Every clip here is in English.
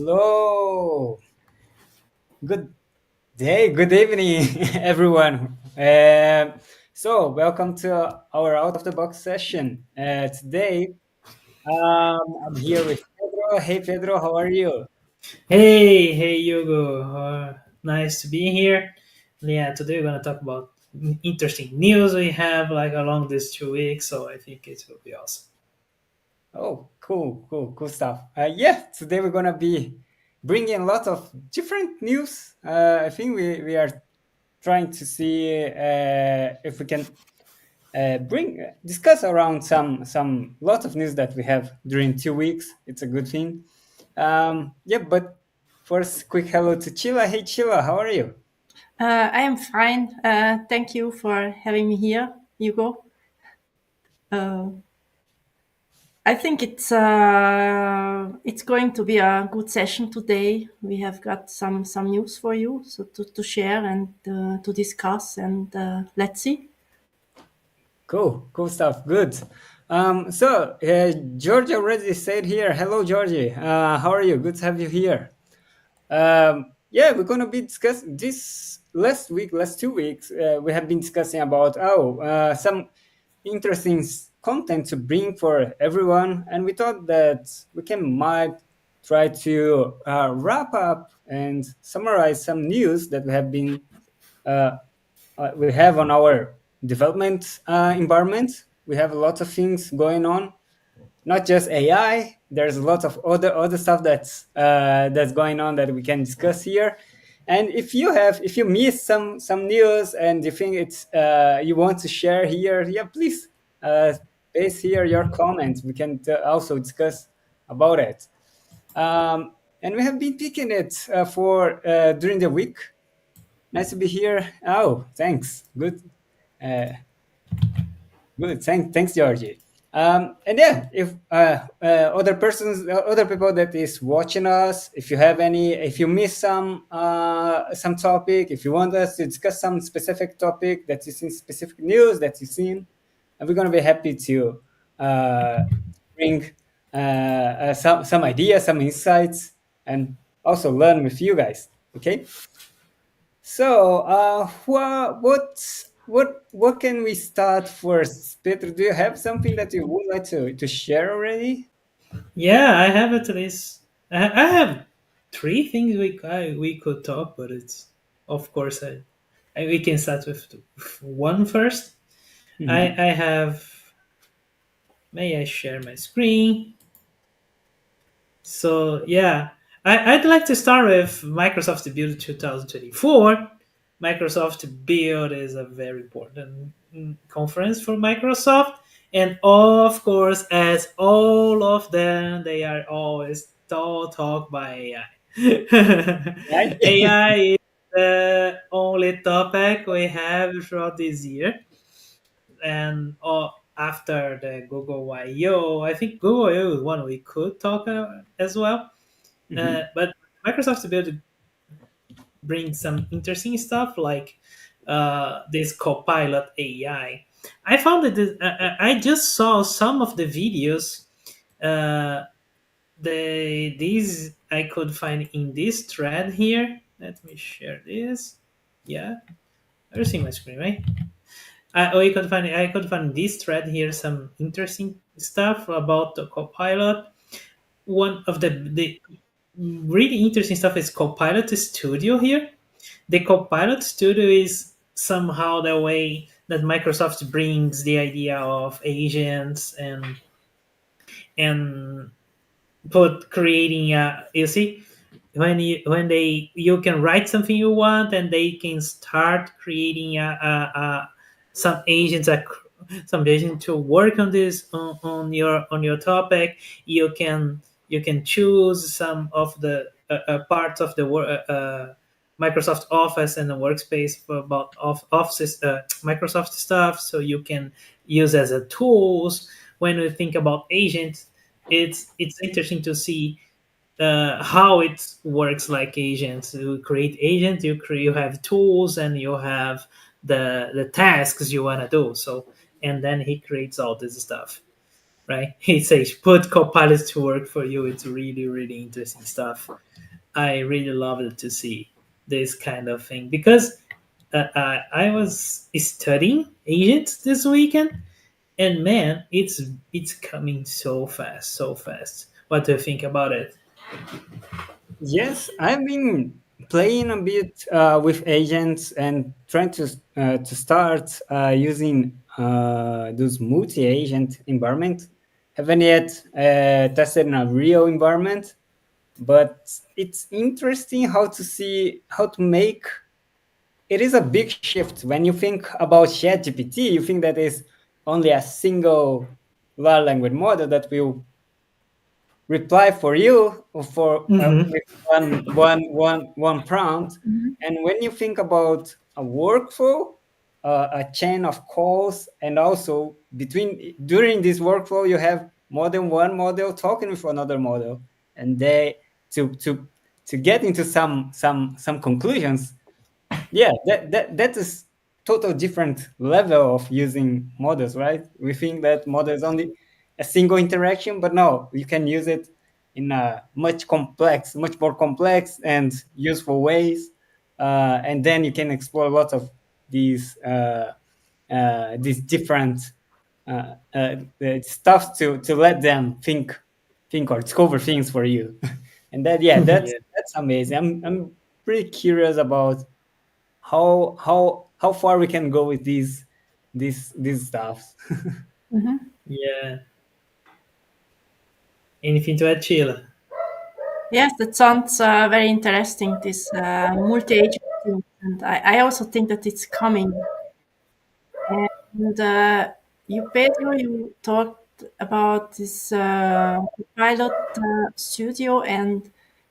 Hello. Good day, good evening, everyone. Welcome to our out of the box session. Today, I'm here with Pedro. Hey, Pedro, how are you? Hey, Hugo. Nice to be here. Yeah, today we're gonna talk about interesting news we have like along these 2 weeks. So I think it will be awesome. Oh, cool stuff. Today we're gonna be bringing a lot of different news. I think we are trying to see if we can bring discuss around some lot of news that we have during 2 weeks. It's a good thing. But first, quick hello to Chila. Hey, Chila, how are you? I am fine. Thank you for having me here, Hugo. Uh, I think it's going to be a good session today. We have got some news for you, so to share and to discuss, and let's see. Cool stuff. Good. Georgie already said here. Hello, Georgie. How are you? Good to have you here. We're gonna be discussing this last 2 weeks. We have been discussing about some interesting content to bring for everyone, and we thought that we can might try to wrap up and summarize some news that uh, we have on our development environment. We have a lot of things going on, not just AI. There's a lot of other stuff that's going on that we can discuss here. And if you miss some news and you think it's you want to share here, yeah, please paste here your comments. We can also discuss about it. And we have been picking it for during the week. Nice to be here. Oh, thanks. Good. Uh, Good. Thanks, Georgie. And yeah, if other people that is watching us, if you have any, if you miss some topic, if you want us to discuss some specific topic that is in specific news that you've seen, and we're gonna be happy to uh, bring some ideas, some insights, and also learn with you guys. Okay. So, what can we start first? Peter, do you have something that you would like to share already? Yeah, I have at least. I have three things we could talk, but it's of course we can start with one first. Mhm. I have. May I share my screen? So yeah, I'd like to start with Microsoft Build 2024. Microsoft Build is a very important conference for Microsoft, and of course, as all of them, they are always talk by AI. Right? AI is the only topic we have throughout this year, and after the Google I/O, I think Google I/O is one we could talk as well. Mhm. But Microsoft Build brings some interesting stuff like this Copilot AI. I found that I just saw some of the videos. Uh, these I could find in this thread here. Let me share this. Yeah, you're seeing my screen, right? I could find this thread here some interesting stuff about the Copilot. One of the really interesting stuff is Copilot Studio here. The Copilot Studio is somehow the way that Microsoft brings the idea of agents and put creating a, you see, when they you can write something you want and they can start creating some agents some agent to work on this on your topic. You can choose some of the parts of the Microsoft Office and the workspace for about office Microsoft stuff, so you can use as a tools. When we think about agents, it's interesting to see how it works like agents. You create agents, you have tools, and you have the tasks you want to do. So and then he creates all this stuff. right? It says put Copilot to work for you. It's really, really interesting stuff. I really love it to see this kind of thing because I was studying agents this weekend, and man, it's coming so fast, so fast. What do you think about it? Yes, I've been playing a bit with agents and trying to start using those multi-agent environment. Haven't yet tested in a real environment, but it's interesting how to see how to make. It is a big shift when you think about ChatGPT. You think that is only a single large language model that will reply for you or for Hmm. with one prompt. Mhm. And when you think about a workflow, a chain of calls, and also between during this workflow, you have more than one model talking with another model, and they to get into some conclusions. Yeah, that is total different level of using models, right? We think that model is only a single interaction, but no, you can use it in a much more complex and useful ways, and then you can explore lots of these different stuff to let them think or discover things for you. And that, yeah, Yeah. that's amazing. I'm pretty curious about how far we can go with these stuffs. Mhm. Yeah. Anything to add, Sheila? Yes, that sounds very interesting. This multi-agent thing, and I also think that it's coming. And you, Pedro, you talked about this pilot studio, and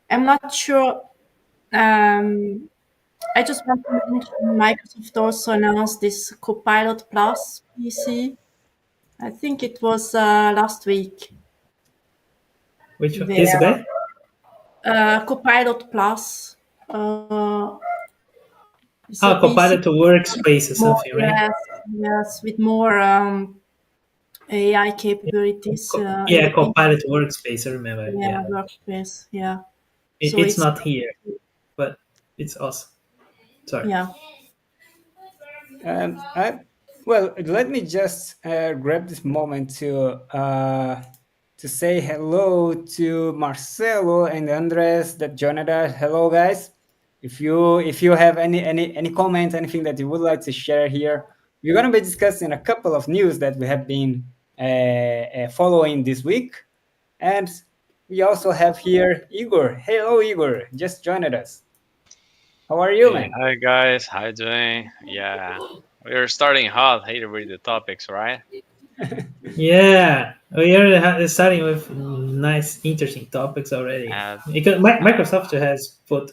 I'm not sure. Um, I just want to mention Microsoft also announced this Copilot Plus PC. I think it was last week. Which one? This Where guy? Copilot Plus is a Oh, PC. Copilot to Workspace or More, something, right? yes, yes, with more AI capabilities in Yeah, the PC. Copilot to Workspace. I remember. Yeah, Yeah, workspace. Yeah. it, So it's it's not here, but it's awesome. Sorry. yeah. I well, let me just grab this moment to say hello to Marcelo and Andres that joined us. Hello, guys. If you have any comments, anything that you would like to share here, we're gonna be discussing a couple of news that we have been following this week, and we also have here Igor. Hello, Igor. Just joined us. How are you, Hey, man? hi guys, how you doing? Yeah, we're starting hot here with the topics, right? Yeah, we are starting with nice, interesting topics already. And Because Microsoft has put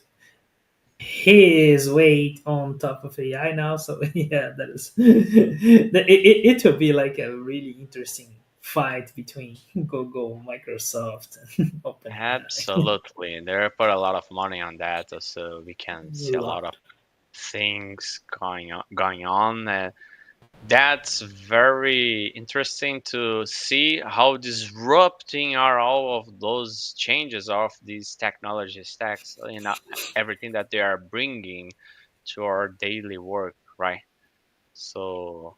his weight on top of AI now, so yeah, that is it will be like a really interesting fight between Google, Microsoft, and OpenAI. absolutely, they put a lot of money on that, so we can A see a lot lot. of things going on. That's very interesting to see how disrupting are all of those changes of these technology stacks and everything that they are bringing to our daily work, right? So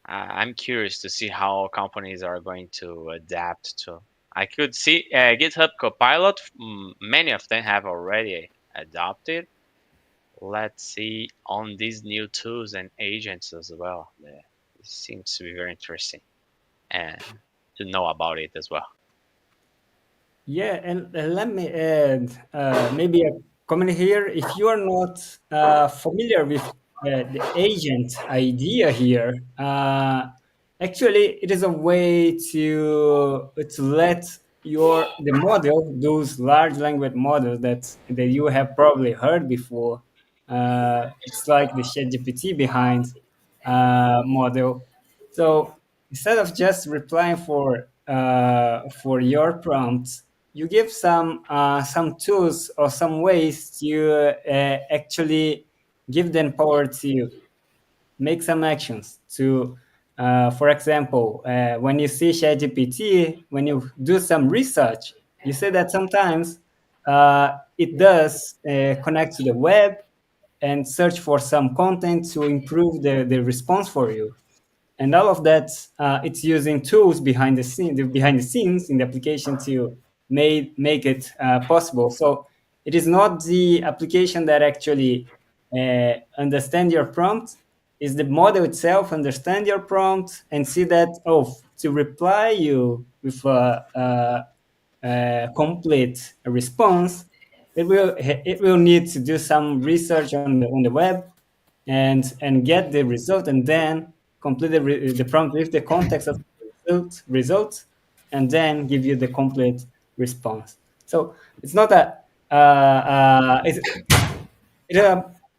I'm curious to see how companies are going to adapt to. I could see GitHub Copilot. Many of them have already adopted. Let's see on these new tools and agents as well. It seems to be very interesting and to know about it as well. Yeah, and let me add maybe a comment here. If you are not familiar with the agent idea here, actually it is a way to let the model, those large language models that you have probably heard before. It's like the ChatGPT behind model. So instead of just replying for your prompts, you give some tools or some ways to actually give them power to make some actions to For example, when you see ChatGPT, when you do some research, you say that sometimes it does connect to the web and search for some content to improve the response for you. And all of that, it's using tools behind the scenes in the application to make it possible. So it is not the application that actually understand your prompt. Is the model itself understand your prompt and see that, oh, to reply you with a complete response, it will need to do some research on the web and get the result, and then complete the prompt with the context of the result, and then give you the complete response. So it's not it's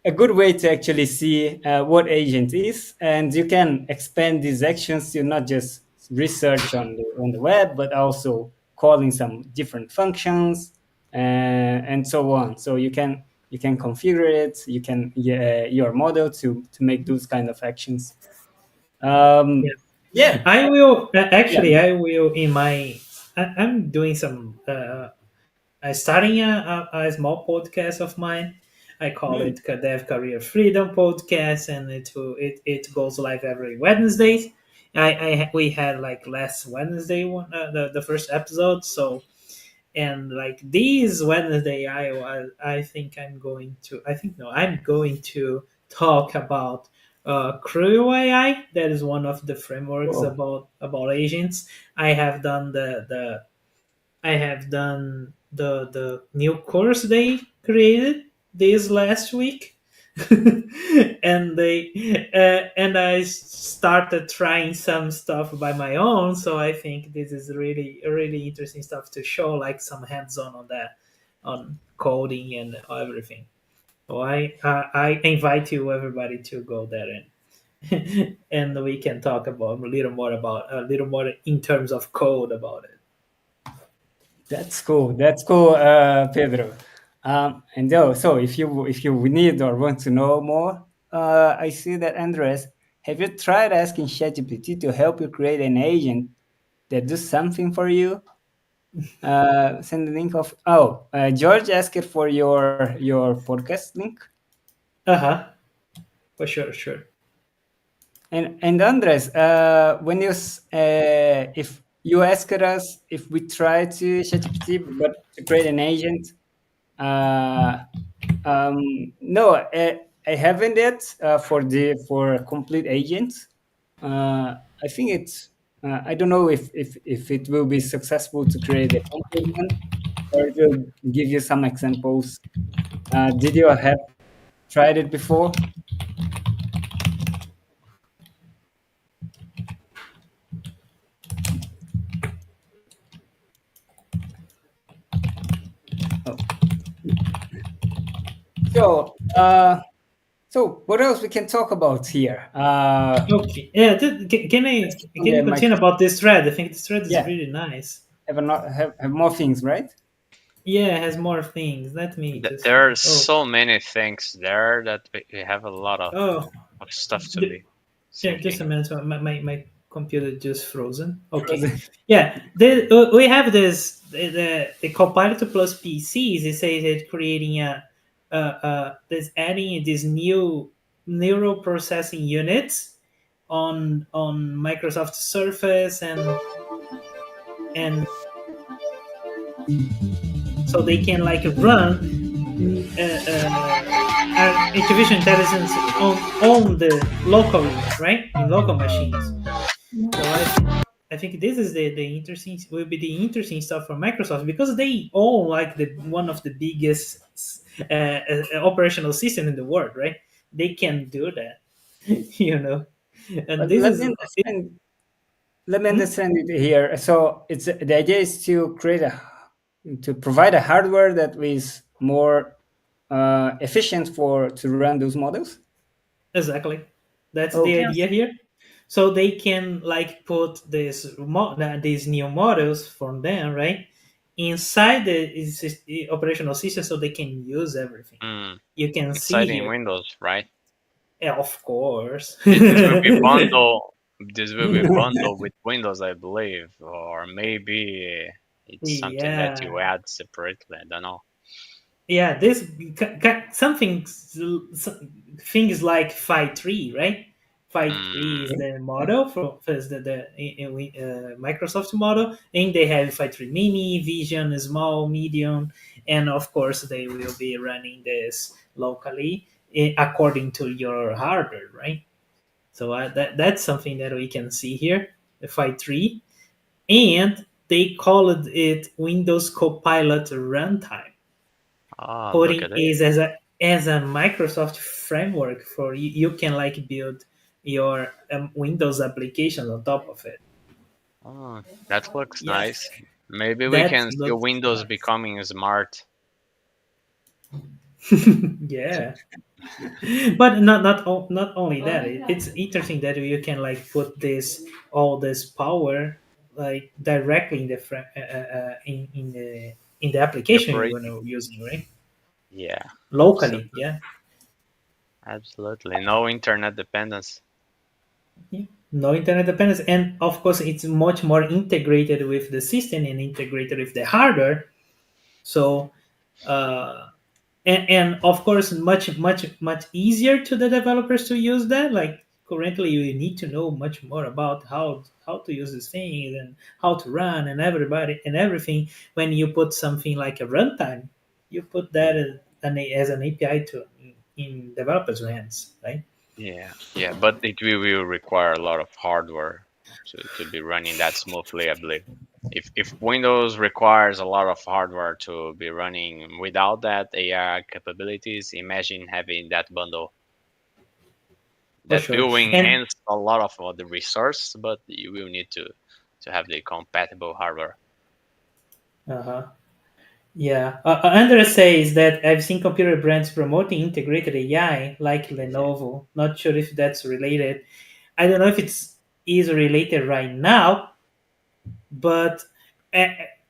a good way to actually see what agent is, and you can expand these actions to not just research on the web, but also calling some different functions and so on. So you can configure it, you can your model to make those kind of actions. Yeah. Yeah, I will actually. yeah. I will in my. I'm doing some. I'm starting a small podcast of mine. I call Hmm. it Dev Career Freedom Podcast, and it goes live every Wednesdays. We had like last Wednesday the first episode. So, and like this Wednesday, I think I'm going to talk about Creo AI. That is one of the frameworks Oh, about agents. I have done the new course they created this last week, and I started trying some stuff by my own. So I think this is really interesting stuff to show, like some hands-on on that, on coding and everything. So I invite you everybody to go there and and we can talk about a little more in terms of code about it. that's cool. That's cool, Pedro. And so if you need or want to know more, I see that Andres, have you tried asking ChatGPT to help you create an agent that does something for you? Send the link of. Oh, George asked it for your podcast link. Uh-huh. For sure. And Andres, when if you asked us if we try to ChatGPT but to create an agent, uh, no, I haven't yet for a complete agent. I think it's I don't know if it will be successful to create a complete one, or it will give you some examples. Did you have tried it before? Oh. So, so what else we can talk about here? Okay. Yeah. Can Yeah, you my continue about this thread? I think this thread is yeah, really nice. have more things, right? Yeah, it has more things. Let me just There find. are so many things there that we have a lot Oh. of stuff to d- be Yeah, just a thinking. minute. So my computer just frozen. Okay. Frozen. Yeah. We have this the Copilot plus PCs. It says it's creating this adding this new neural processing units on Microsoft Surface and so they can like run artificial intelligence on the locally, right, in local machines. So I think this is the interesting will be the interesting stuff for Microsoft because they own like the one of the biggest operational system in the world, right? They can do that, you know, and But this let is me it, understand. Let me hmm? understand it here. So it's the idea is to provide a hardware that is more efficient for to run those models. Exactly. That's the Okay. idea here. So they can like put these new models from them, right, inside the operational system, so they can use everything. Mm, You can see exciting here, Windows, right? yeah, of course. It will be bundle. This will be bundled with Windows, I believe, or maybe it's something that you Yeah, add separately. I don't know. yeah. This something things like Phi 3, right? Phi 3 is Mm, the model for the Microsoft model, and they have Phi 3 Mini, Vision, Small, Medium, and of course they will be running this locally according to your hardware, right? So that's something that we can see here, the Phi 3, and they called it Windows Copilot Runtime, look putting at it. is as a Microsoft framework for you. You can like build your Windows applications on top of it. Oh, that looks Yes, nice. Maybe we that can see looks Windows nice. becoming smart. Yeah, but not only that. It's interesting that you can like put this all this power like directly in the in the The application you operating. are using, right? Yeah, Locally, absolutely. yeah. Absolutely. No internet dependence. Yeah. No internet dependence, and of course, it's much more integrated with the system and integrated with the hardware. So, uh, and of course, much easier to the developers to use that. Like currently, you need to know much more about how to use these things and how to run and everybody and everything. When you put something like a runtime, you put that as an API to in developers' hands, right? Yeah, yeah, but will require a lot of hardware to be running that smoothly, I believe. If Windows requires a lot of hardware to be running without that AI capabilities, imagine having that bundle. For That sure. will And enhance a lot of the resource, but you will need to have the compatible hardware. uh-huh. Yeah, Andres says that I've seen computer brands promoting integrated AI like Yeah. Lenovo. Not sure if that's related. I don't know if it's is related right now, but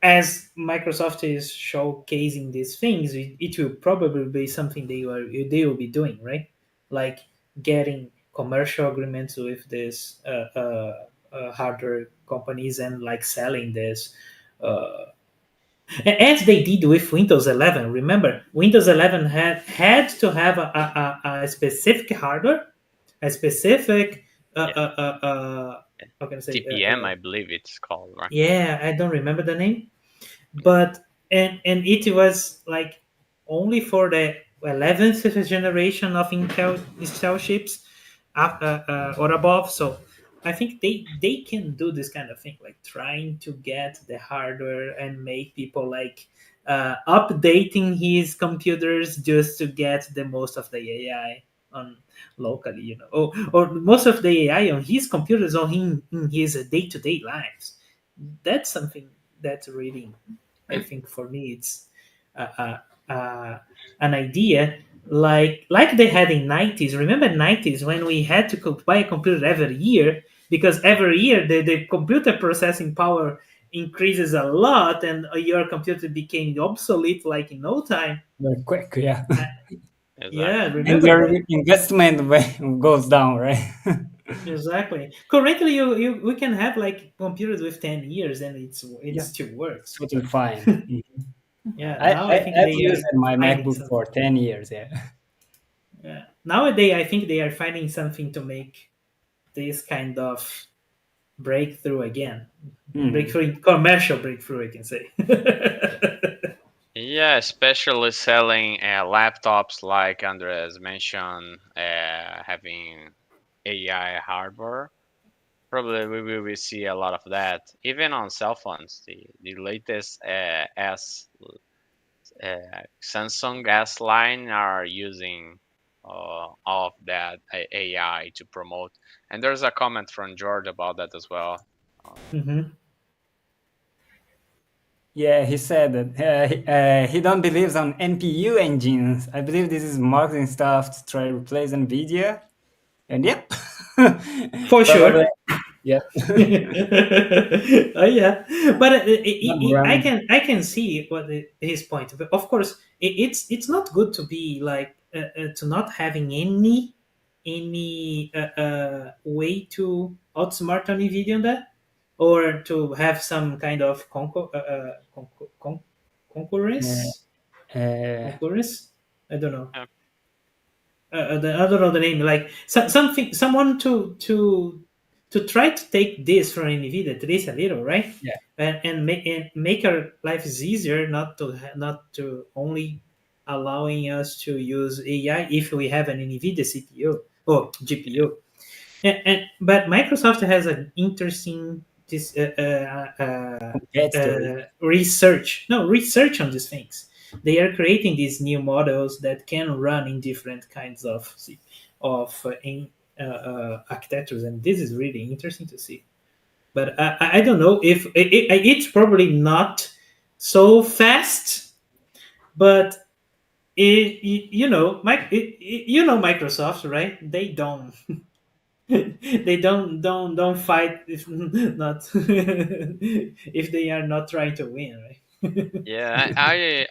as Microsoft is showcasing these things, it will probably be something they will be doing, right? Like getting commercial agreements with this hardware companies and like selling this. As they did with Windows 11. Remember, Windows 11 had to have a specific hardware, a specific, Yeah. how can I say, TPM, I believe it's called, right? yeah, I don't remember the name, but and it was like only for the 11th generation of Intel chips or above. So I think they can do this kind of thing, like trying to get the hardware and make people like updating his computers just to get the most of the AI on locally, or most of the AI on his computers on in his day-to-day lives. That's something that's really, I think for me it's uh, uh, uh, an idea like they had in 90s. Remember 90s when we had to buy a computer every year because every year the computer processing power increases a lot and your computer became obsolete like in no time. Very quick, yeah. Uh, yeah, Exactly. And remember your that. investment goes down, right? Exactly. Currently, you we can have like computers with 10 years and it Yeah, still works. totally fine. Mhm. Yeah. I, Now I I, think I've they used are my finding MacBook something. for 10 years, yeah. Yeah. Nowadays, I think they are finding something to make this kind of breakthrough again. Mhm. Breakthrough, commercial breakthrough, I can say. Yeah, especially selling laptops like Andres mentioned, having AI hardware. Probably we will see a lot of that. Even on cell phones, the latest Samsung S line are using all of that AI to promote. And there's a comment from George about that as well. Hmm. Yeah, he said that he don't believes on NPU engines. I believe this is marketing stuff to try to replace NVIDIA. And yep, For probably, sure. yep. Oh yeah, but Not wrong. I can see what his point. But of course, it's not good to be like to not having any. any way to outsmart on NVIDIA on that, or to have some kind of Uh, concurrence? uh, Concurrence? I don't know. Yeah. I don't know the name. Like something, someone to try to take this from NVIDIA, at least a little, right? yeah, And make our lives easier, not to only allowing us to use AI if we have an NVIDIA CPU or GPU. But Microsoft has an interesting this competitor. research. No, research on these things. They are creating these new models that can run in different kinds of architectures, and this is really interesting to see. But I don't know if it's probably not so fast, but Microsoft, right? They don't they don't fight if not if they are not trying to win, right? Yeah,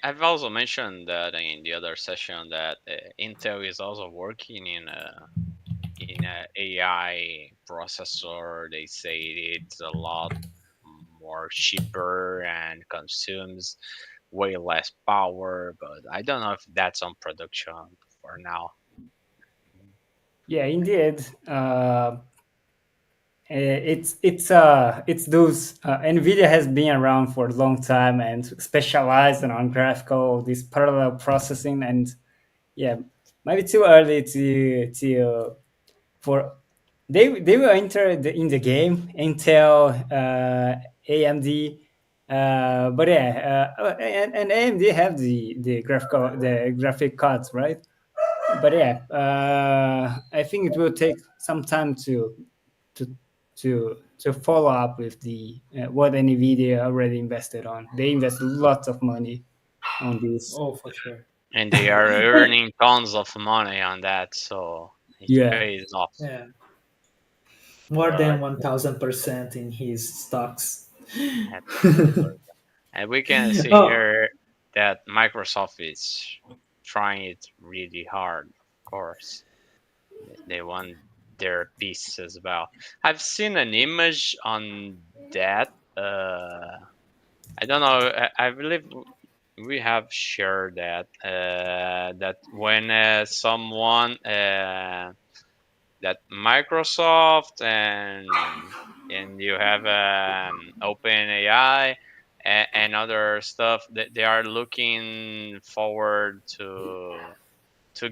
I've also mentioned that in the other session that Intel is also working in a AI processor. They say it's a lot more cheaper and consumes way less power, but I don't know if that's on production for now. Yeah, indeed. It's those Nvidia has been around for a long time and specialized on graphical this parallel processing, and yeah, maybe too early to for they will enter in the game. Intel, AMD, but yeah, and AMD have the graphic cards, right? But yeah, I think it will take some time to to follow up with the what Nvidia already invested on. They invest lots of money on this. Oh, for sure. And they are earning tons of money on that, so it Yeah, pays off. Yeah, more than But 1,000% in his stocks. absolutely. And we can see Oh, here that Microsoft is trying it really hard, of course. They want their piece as well. I've seen an image on that. I don't know. I believe we have shared that. That when someone that Microsoft and you have OpenAI and other stuff that they are looking forward to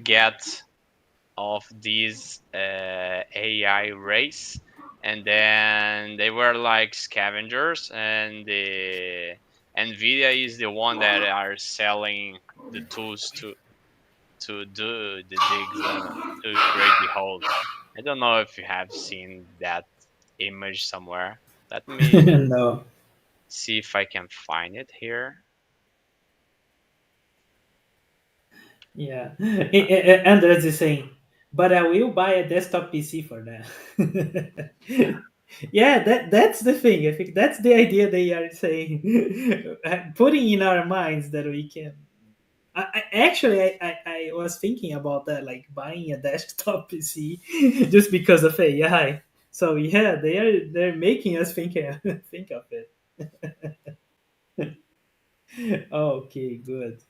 get of these AI race, and then they were like scavengers, and the Nvidia is the one that are selling the tools to do the digs to create the holes. I don't know if you have seen that image somewhere. Let me no. see if I can find it here. Yeah. Andres is saying, but I will buy a desktop PC for that. Yeah, that's the thing. I think that's the idea they are saying, putting in our minds that we can. I was thinking about that, like buying a desktop PC just because of AI. So yeah, they're making us think think of it. Okay, good.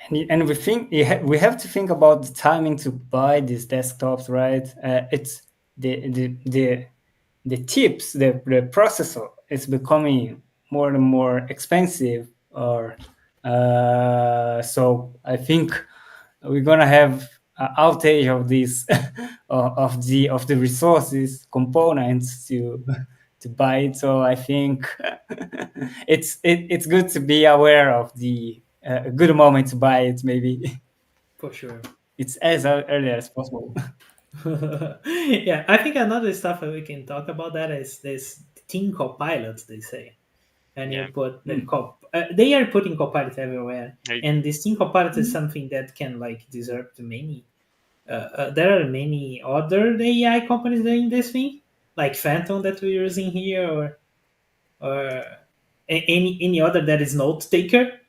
and we think we have to think about the timing to buy these desktops, right? It's the chips, the processor is becoming more and more expensive, or so I think we're gonna have an outage of this of the resources components to buy it. So I think it's good to be aware of the a good moment to buy it. Maybe For sure. it's as early as possible. Yeah, I think another stuff that we can talk about that is this team copilots, they say. And you Yeah. put the they are putting copilots everywhere. Hey, And this team copilot is something that can like disrupt many. There are many other AI companies doing this thing, like Phantom that we're using here, or any other that is note taker,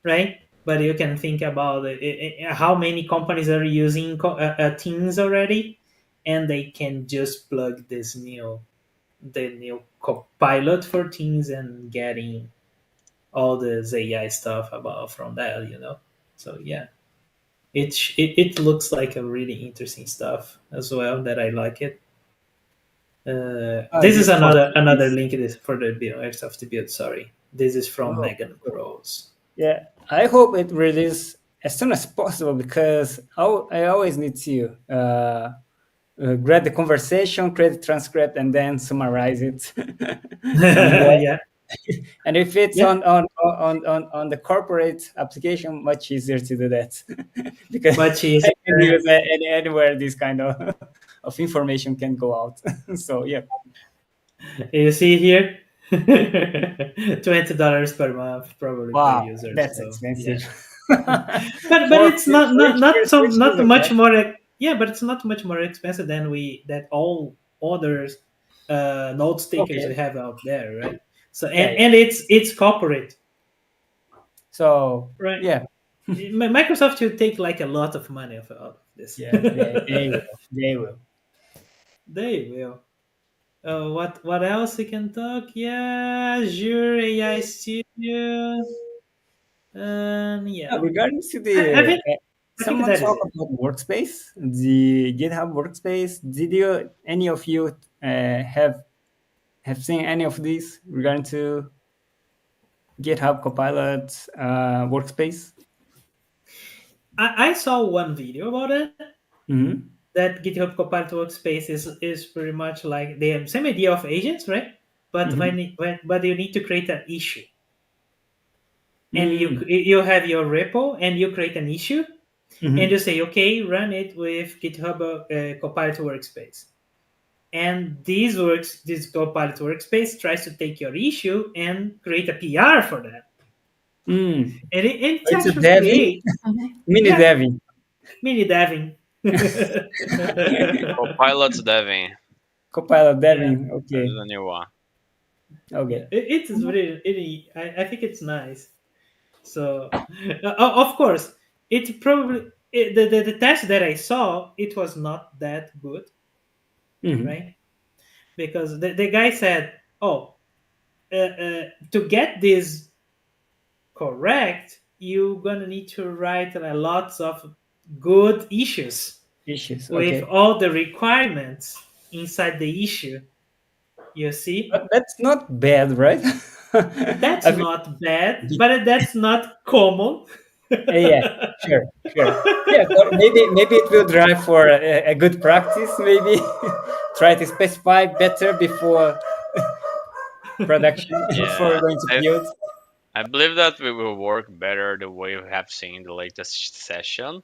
right? but you can think about how many companies are using Teams already, and they can just plug the new Copilot for Teams and getting all this AI stuff about from that, So yeah, it looks like a really interesting stuff as well that I like it. This is This for another this. link this for the build, Airsoft to build. Sorry, this is from Oh, Megan Crows. yeah. I hope it releases as soon as possible because I always need to grab the conversation, create the transcript, and then summarize it. And Yeah, and if it's yeah, on the corporate application, much easier to do that because much I can easier. use anywhere this kind of of information can go out. So yeah. You see here, $20 per month probably per Wow, user. that's So yeah, expensive. but it's For not years, much okay. more. Yeah, but it's not much more expensive than that all others note takers Okay. we have out there, right? So Yeah, yeah. and it's corporate, So right? yeah, Microsoft should take like a lot of money out of this. yeah, they will. They will. They will. What else we can talk? Yeah, Azure AI Studio. Yeah, Regarding to I the think I think someone that is talk it. about workspace, the GitHub workspace. Did you any of you have seen any of these regarding to GitHub Copilot workspace? I saw one video about it. Hmm. That GitHub Copilot Workspace is pretty much like the same idea of agents, right? But Hmm. but you need to create an issue, and Mm. you have your repo, and you create an issue, and you Hmm. say, okay, run it with GitHub Copilot Workspace. And this Copilot Workspace tries to take your issue and create a PR for that. Mm. And it It's a actually deving, create, Mhm. mini yeah, deving. mini deving. Copilot's deving. Copilot Yeah, deving. That Okay. is a new one. yeah. Okay. It is really I think it's nice. So, of course, it probably the test that I saw it was not that good, Hmm. right? Because the guy said, "Oh, to get this correct, you're gonna need to write a lots of good issues Issues. with Okay. all the requirements inside the issue." You see, But that's not bad, right? that's I think, not bad, but that's not common. yeah, sure, sure. Yeah, so maybe it will drive for a good practice. Maybe try to specify better before production, before Yeah, going to I build. I believe that we will work better the way we have seen in the latest session.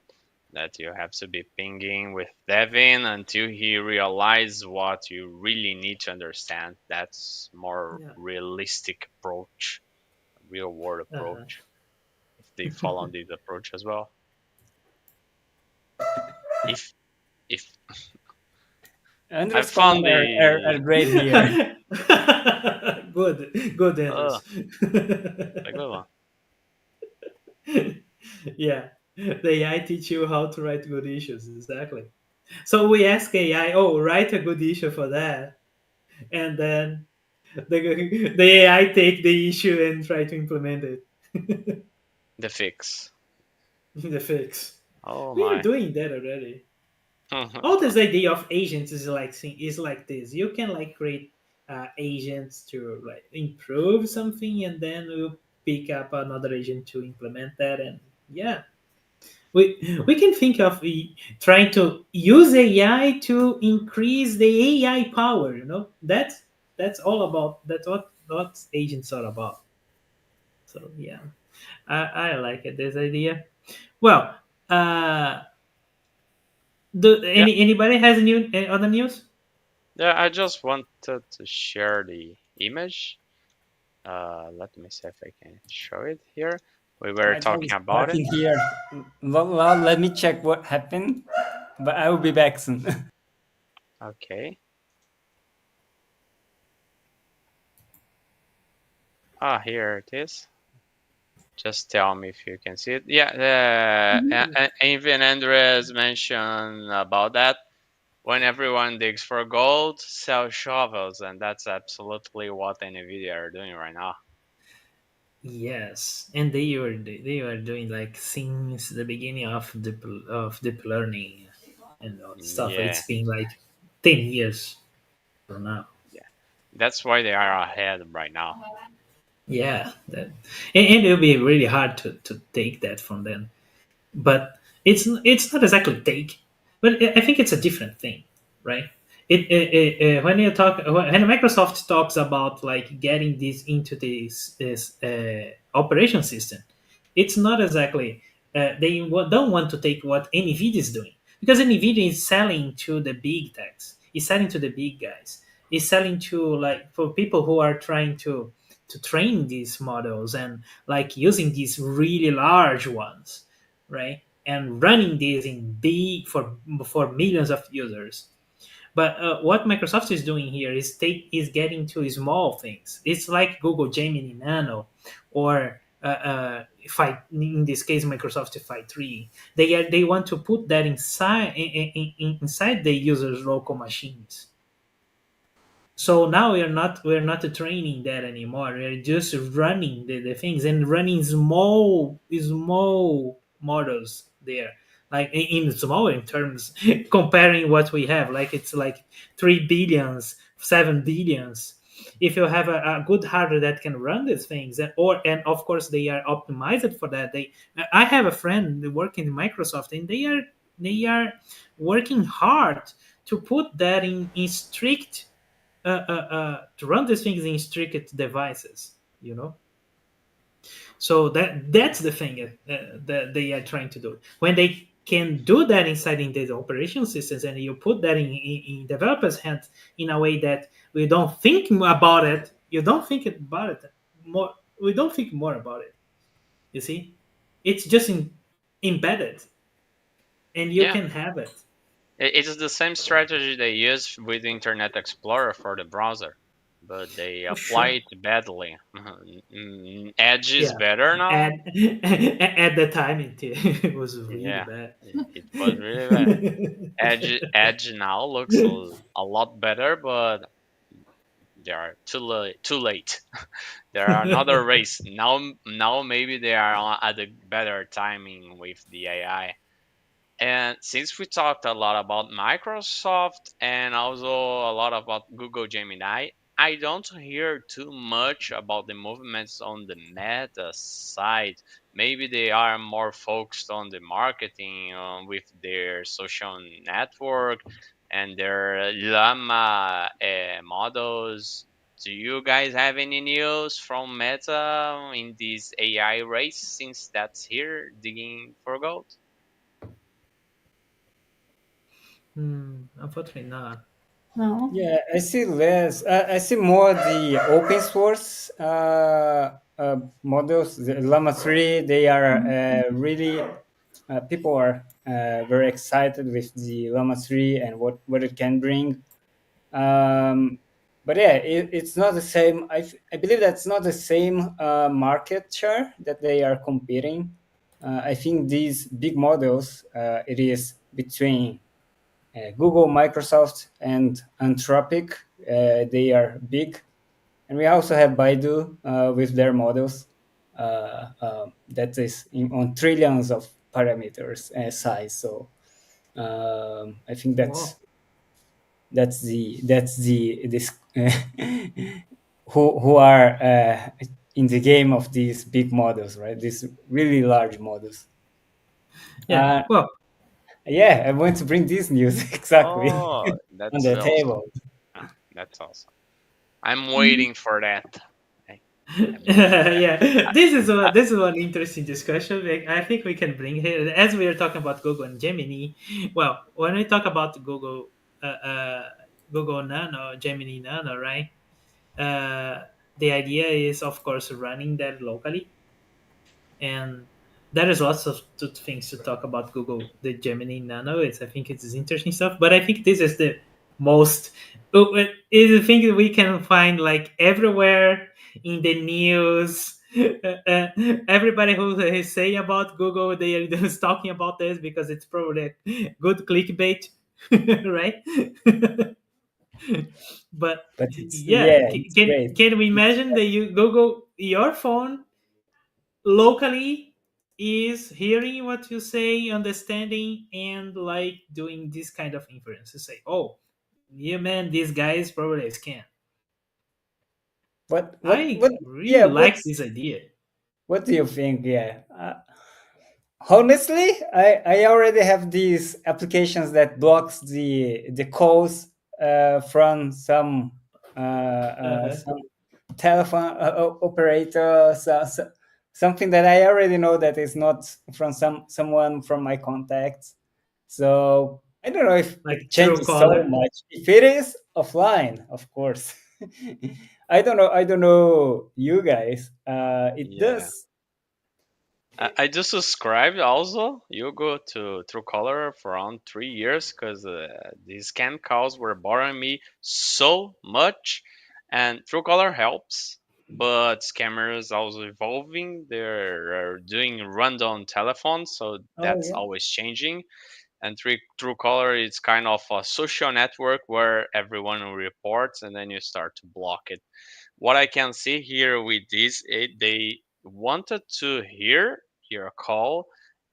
That you have to be pinging with Devin until he realizes what you really need to understand. That's more Yeah. realistic approach, real world Uh-huh. approach. If they follow this approach as well. If if I Andrew's found comments are the great here. Good oh, answers. a good one. Yeah, the AI teach you how to write good issues. Exactly. So we ask AI, oh, write a good issue for that, and then the AI take the issue and try to implement it. The fix. The fix. Oh We are my. doing that already. All this idea of agents is like this. You can like create agents to like improve something, and then we'll pick up another agent to implement that. And yeah, we can think of trying to use AI to increase the AI power. That's all about. That's what agents are about. So yeah, I like it. This idea. Well, uh, Yeah, anybody has new other news? yeah. I just wanted to share the image. Let me see if I can show it here. We were My dog talking is about it. barking here. Well, let me check what happened, but I will be back soon. Okay. Ah, here it is. Just tell me if you can see it. Yeah, even Andres mentioned about that. When everyone digs for gold, sell shovels, and that's absolutely what NVIDIA are doing right now. Yes, and they were doing like since the beginning of deep learning and all the stuff. Yeah, It's been like 10 years from now. yeah. That's why they are ahead right now. Yeah, and it'll be really hard to take that from them. But it's not exactly take, but I think it's a different thing, right? When you talk when Microsoft talks about like getting this into this operation system, it's not exactly don't want to take what Nvidia is doing, because Nvidia is selling to the big techs, is selling to the big guys, is selling to like for people who are trying to train these models and like using these really large ones, right? And running these in big for millions of users. But what Microsoft is doing here is getting to small things. It's like Google Gemini Nano, or in this case Microsoft Phi 3. They want to put that inside the user's local machines. So now we're not training that anymore. We're just running the things and running small models there, like in small in terms comparing what we have, like it's like 3 billions, 7 billions. If you have a good hardware that can run these things, and of course they are optimized for that. I have a friend working in Microsoft, and they are working hard to put that in strict to run these things in strict devices, you know. So that's the thing that they are trying to do. When they can do that inside in the operation systems, and you put that in developers' hands in a way that we don't think about it, you don't think about it more. We don't think more about it. You see, it's just embedded, and you Yeah, can have it. it is the same strategy they use with Internet Explorer for the browser, but they Oh, apply sure. it badly. Edge is Yeah. better now. And at the time, it was really Yeah, bad. it was really bad. Edge now looks a lot better, but they are too late. Too late. There are another race now. Now maybe they are at a better timing with the AI. And since we talked a lot about Microsoft and also a lot about Google Gemini, I don't hear too much about the movements on the Meta side. Maybe they are more focused on the marketing with their social network and their Llama models. Do you guys have any news from Meta in this AI race since that's here digging for gold? Unfortunately, not. No. Yeah, I see less. I see more the open source models. The Llama 3, they are really, people are very excited with the Llama 3 and what it can bring. Um, but yeah, it's not the same. I believe that's not the same market share that they are competing. I think these big models, it is between Google, Microsoft, and Anthropic. They are big, and we also have Baidu with their models that is on trillions of parameters size. So I think Wow. that's the this who are in the game of these big models, right? These really large models. Yeah. Uh, Well, yeah, I want to bring this news exactly Oh, on that's the awesome. table. That's awesome. I'm waiting for that. I- I'm waiting for that. yeah, I, this is one interesting discussion. Like, I think we can bring here, as we are talking about Google and Gemini. Well, when we talk about Google Nano, Gemini Nano, right? Uh, the idea is, of course, running that locally, and there is lots of things to talk about Google, the Gemini Nano. I think it's interesting stuff, but I think this is the most is the thing that we can find like everywhere in the news. Everybody who is saying about Google, they are just talking about this because it's probably a good clickbait, right? But But it's, yeah, yeah, it's great. can we imagine that you Google your phone locally is hearing what you say, understanding, and like doing this kind of inference to say, oh, yeah, man, this guy is probably a scam. I What? Yeah, really like this idea. what do you think? Yeah. Honestly, I already have these applications that blocks the calls from Uh-huh. some telephone operator, something that I already know that is not from someone from my contacts. So I don't know if it Like true changes so caller. much. If it is offline, of course. I don't know. I don't know you guys. It Yeah. does. I just subscribed also. You go to Truecaller for around 3 years because these scam calls were bothering me so much, and Truecaller helps, but scammers also evolving. They're doing random telephones, so Oh that's yeah. always changing. And Truecaller is kind of a social network where everyone reports, and then you start to block it. What I can see here with this, they wanted to hear your call,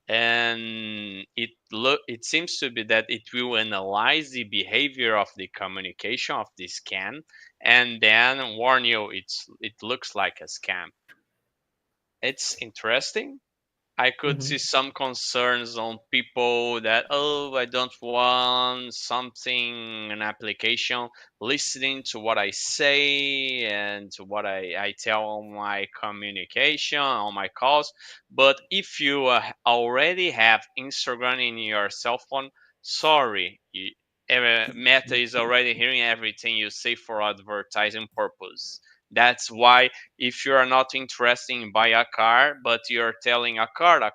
and it seems to be that it will analyze the behavior of the communication of the scan, and then warn you it looks like a scam. It's interesting. I could see Mhm. some concerns on people that, oh, I don't want something, an application listening to what I say and to what I tell on my communication, on my calls. But if you already have Instagram in your cell phone, sorry, Meta is already hearing everything you say for advertising purpose. That's why if you are not interested in buy a car, but you're telling a Toyota,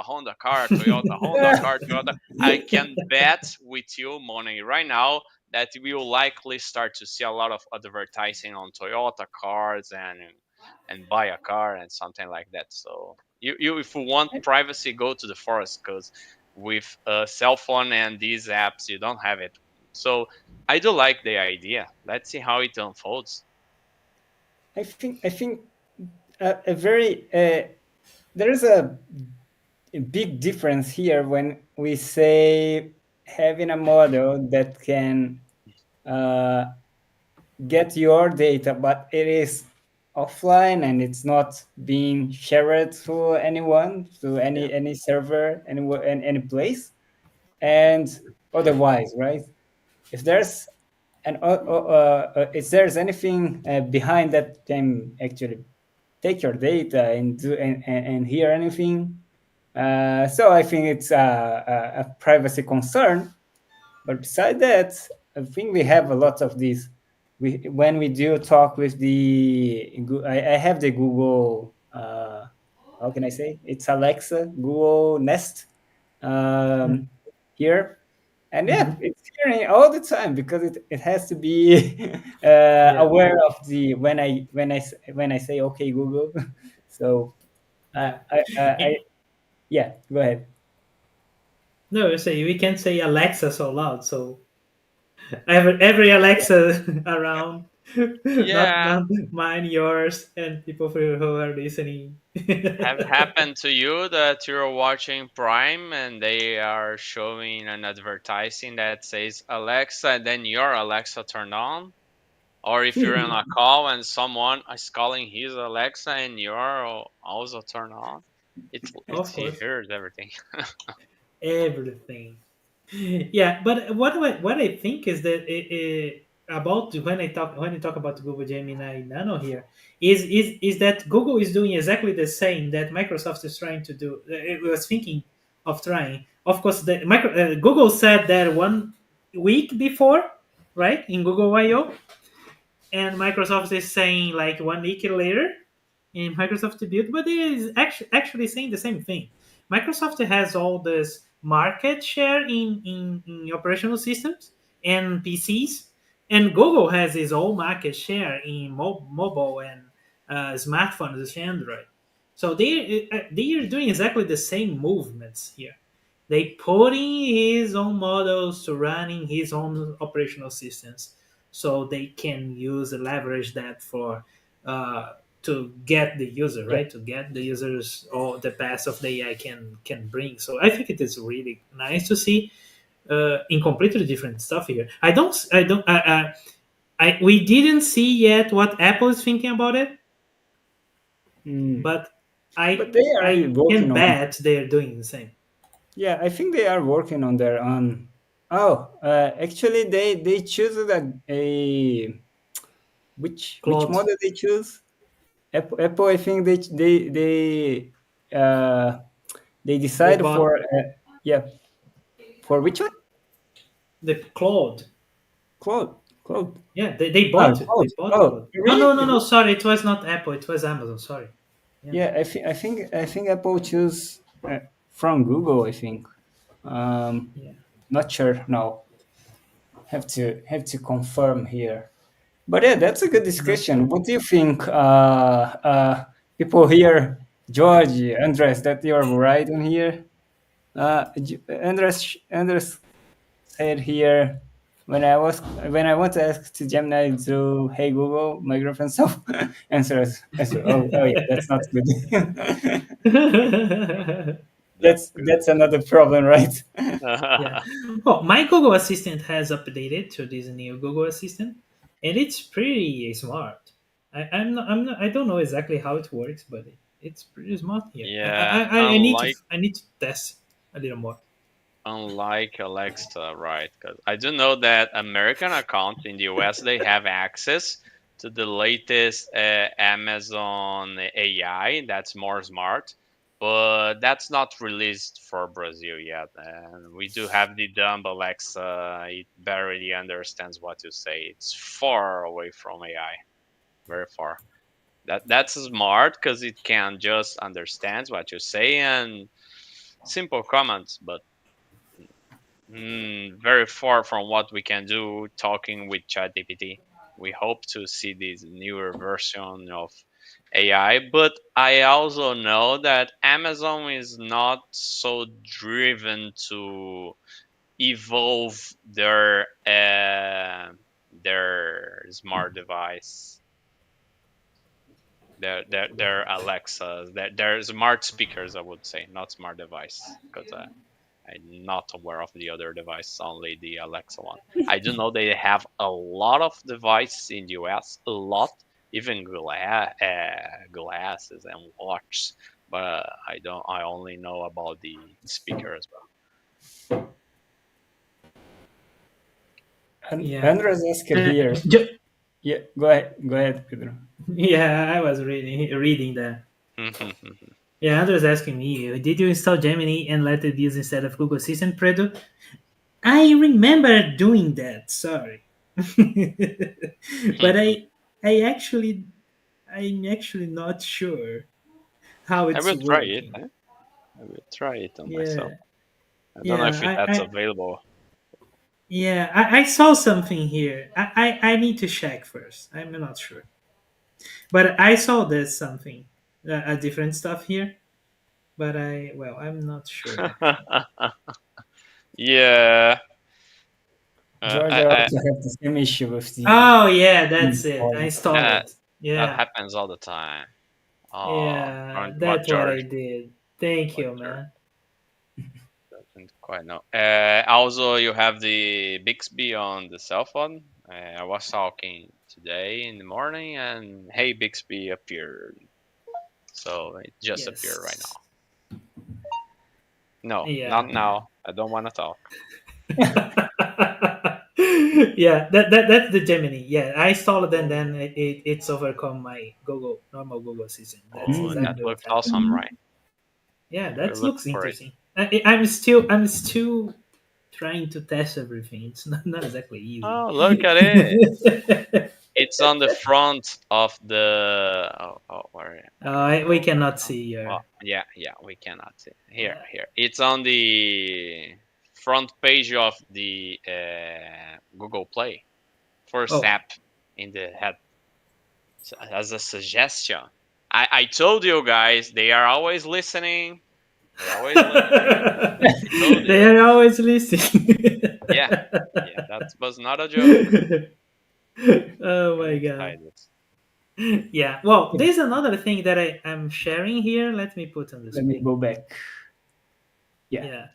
Honda car, Toyota, Honda car, Toyota, I can bet with you money right now that we will likely start to see a lot of advertising on Toyota cars and buy a car and something like that. So you if you want privacy, go to the forest because with a cell phone and these apps, you don't have it. So I do like the idea. Let's see how it unfolds. I think a very there is a big difference here when we say having a model that can uh, get your data, but it is offline and it's not being shared to anyone, to Yeah. any server, anywhere, in any place, and otherwise, right? If there's if there's anything behind that can actually take your data and do and hear anything. So I think it's a privacy concern. But beside that, I think we have a lot of these. When we do talk with I have the Google. How can I say? It's Alexa, Google Nest Mm. here, and yeah, Mhm. it's hearing all the time because it has to be Yeah. aware of the when I say okay Google. So Yeah. yeah, go ahead. No, you say we can't say Alexa so loud, so every Alexa around, Yeah. not mine, yours, and people who are listening. Have happened to you that you're watching Prime and they are showing an advertising that says Alexa and then your Alexa turned on? Or if you're on a call and someone is calling his Alexa and you're also turned on? It Of course, hears everything. everything. Yeah, but what I think is that about when I talk about Google Gemini Nano here is that Google is doing exactly the same that Microsoft is trying to do. It was thinking of trying. Of course, Google said that 1 week before, right, in Google I/O, and Microsoft is saying like 1 week later in Microsoft build, but it is actually saying the same thing. Microsoft has all this market share in operational systems and PCs, and Google has its own market share in mobile and smartphones as Android. So they are doing exactly the same movements here. They putting his own models to running his own operational systems, so they can use leverage that for to get the user, Yeah. right, to get the users or the best of the AI can bring. So I think it is really nice to see in completely different stuff here. We didn't see yet what Apple is thinking about it, Mm. but I But they are I working can on. bet they're doing the same. Yeah, I think they are working on their own. Oh, actually, they choose a which Claude, model they choose? Apple, I think uh, they they decide bought for yeah, for which one? the Claude. Cloud, Cloud. Yeah, they Oh, bought it. They Cloud. bought Oh, Claude. Oh, really? no, no, no. Sorry, it was not Apple. It was Amazon. Sorry. Yeah. Yeah, I think Apple choose from Google. I think. Um, Yeah. Not sure. No, have to confirm here. But yeah, that's a good Not discussion. sure. What do you think, people here, George, Andres, that you're right in here? Andres said here when I want to ask to Gemini to Hey Google, my girlfriend self answer. Oh yeah, that's not good. That's That's another problem, right? Yeah. Well, my Google Assistant has updated to this new Google Assistant, and it's pretty smart. I don't know exactly how it works, but it's pretty smart here. Yeah, I need to test a little more. unlike Alexa, right? Because I do know that American accounts in the US they have access to the latest Amazon AI that's more smart, but that's not released for Brazil yet. And we do have the dumb Alexa; it barely understands what you say. It's far away from AI, very far. That's smart because it can just understand what you say and simple comments, but very far from what we can do talking with ChatGPT. We hope to see this newer version of AI, but I also know that Amazon is not so driven to evolve their smart device, their Alexas, their smart speakers. I would say not smart device because I'm not aware of the other device, only the Alexa one. I do know they have a lot of devices in the US, a lot, even glasses and watches. But I don't. I only know about the speaker as well. And Yeah. Andres asked Uh, here. ju- Yeah, go ahead, Pedro. yeah, I was reading that. Yeah, Andrew was asking me, did you install Gemini and let it use instead of Google Assistant, Predo? I remember doing that. Sorry, but I'm actually not sure how I it's will try it. working. I will try it on myself. Yeah, I don't know yeah, if that's available. I saw something here. I need to check first. I'm not sure, but I saw there's something, a different stuff here. But I'm not sure actually. Yeah. George, I also have the same issue with the. Oh yeah, that's it. I installed Yeah, it. that Yeah, happens all the time. Oh, yeah, what that's what George? I did. Thank What you, George? man. Doesn't quite know. Also, you have the Bixby on the cell phone. I was talking today in the morning, and hey, Bixby appeared. So it just appeared right Yes. now. No, not Yeah. now. I don't want to talk. Yeah, that's the Gemini. Yeah, I installed it and then it's overcome my Google normal Google Assistant. That's Oh, that exactly what looks happened. awesome, right? Yeah, We're that looking looks for it. interesting. I'm still trying to test everything. It's not exactly easy. Oh, look at it! It's on the front of the. We cannot see your. Oh, yeah, we cannot see. Here, Yeah. here. It's on the front page of the Google Play. First Oh, app in the head. as a suggestion. I told you guys they are always listening. They always listening. I told They you. are always listening. Yeah, yeah, that was not a joke. Oh I'm my god. excited. Yeah. Well, there's another thing that I am sharing here. Let me put on the Let me screen. go back. Yeah. Yeah.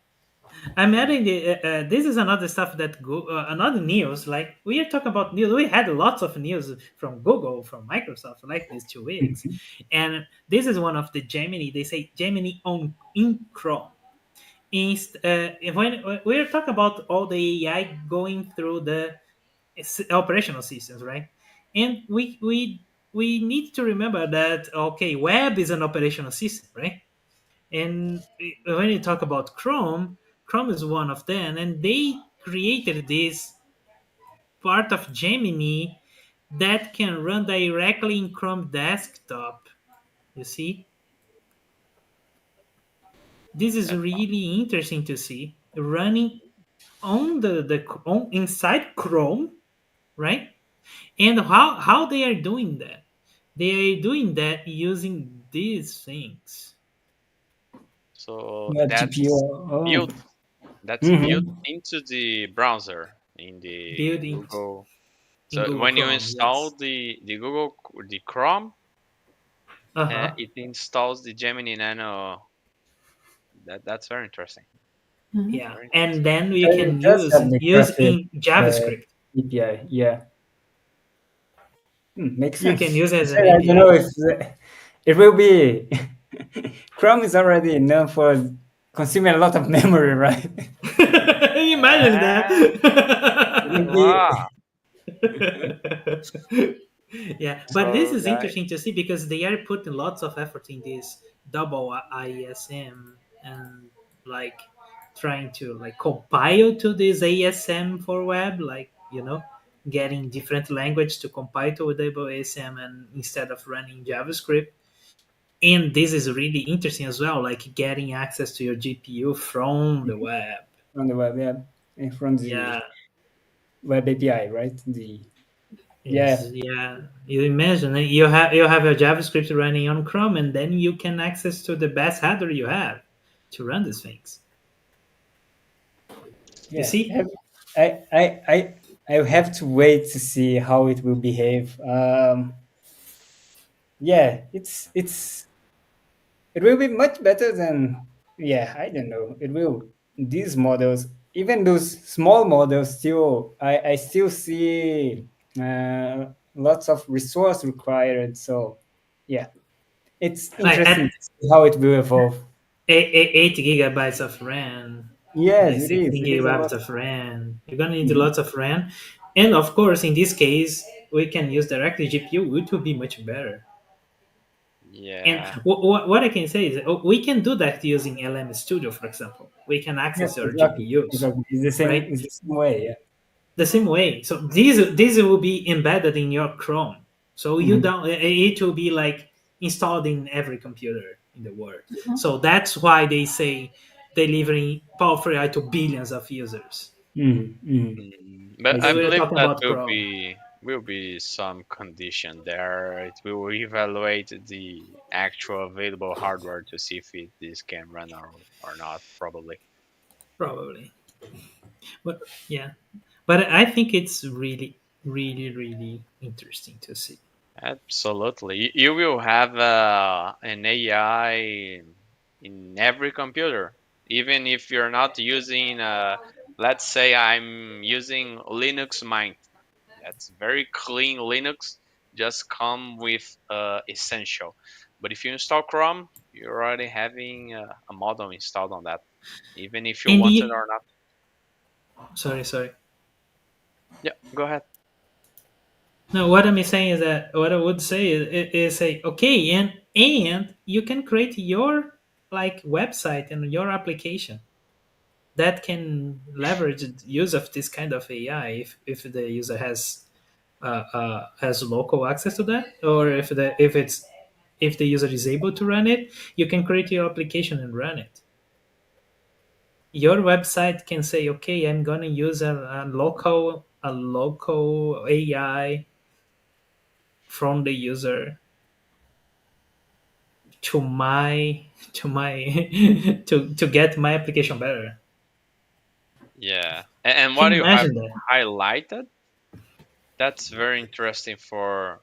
I'm adding the. This is another stuff that another news. Like we are talking about news. We had lots of news from Google, from Microsoft, like these 2 weeks, Mhm. and this is one of the Gemini. They say Gemini on in Chrome. When we're talking about all the AI going through the operational systems, right? And we need to remember that okay, web is an operational system, right? And when you talk about Chrome, Chrome is one of them, and they created this part of Gemini that can run directly in Chrome desktop. You see, this is That's really interesting to see running on inside Chrome, right? And how they are doing that? They are doing that using these things. so Yeah, GPU. Oh. that's built Hmm. into the browser in the Buildings Google. in So Google when you Chrome, install yes. the Chrome, Uh-huh. it installs the Gemini Nano. That's very interesting. Mhm. Yeah. Very And interesting. then we It can does have the use perfect in JavaScript. API. Yeah. Makes You can sense. use I as said, an I don't know API. if it will be. Chrome is already known for consuming a lot of memory, right? Imagine that. Ah, It will be. wow. Yeah, but this So is guys, interesting to see because they are putting lots of effort in this double ISM and like trying to like compile to this ASM for web, like getting different language to compile to a double ASM and instead of running JavaScript. And this is really interesting as well, like getting access to your GPU from the web. From the web, yeah, and from the Yeah, web API, right? The is yeah, yeah. You imagine you have a JavaScript running on Chrome, and then you can access to the best header you have to run these things. You yeah. see? I have to wait to see how it will behave. Yeah, it will be much better than, yeah, I don't know. It will, these models, even those small models, still I still see lots of resource required. So yeah, it's Like interesting at to see how it will evolve. 8 gigabytes of RAM, Yes, like it is. 16 It is a lot. gigabytes of RAM, you're gonna need Mhm. lots of RAM, and of course, in this case, we can use directly GPU, which will be much better. And yeah. what I can say is we can do that using LM Studio, for example. We can Yes, access our exactly. GPUs, Exactly. It's the same. right? It's the same way. Yeah. The same way. So these will be embedded in your Chrome. So you Mhm. don't. It will be like installed in every computer in the world. Mhm. So that's why they say delivering powerful AI to billions of users. Mhm. Mhm. I But I Because see. we're believe talking that about Chrome. will be some condition there. It will evaluate the actual available hardware to see if this can run or not. Probably. Probably. But yeah. But I think it's really, really, really interesting to see. Absolutely. You will have an AI in every computer, even if you're not using. Let's say I'm using Linux Mint. That's very clean Linux. Just come with Essential. But if you install Chrome, you're already having a model installed on that, even if you And want it you, or not. sorry. Yeah, go ahead. No, what I'm saying is that what I would say is say okay, and you can create your like website and your application that can leverage the use of this kind of AI if the user has local access to that, or if the user is able to run it, you can create your application and run it. Your website can say, okay, I'm gonna use a local AI from the user to my to get my application better. Yeah. And Can what you you have imagine that? highlighted, that's very interesting for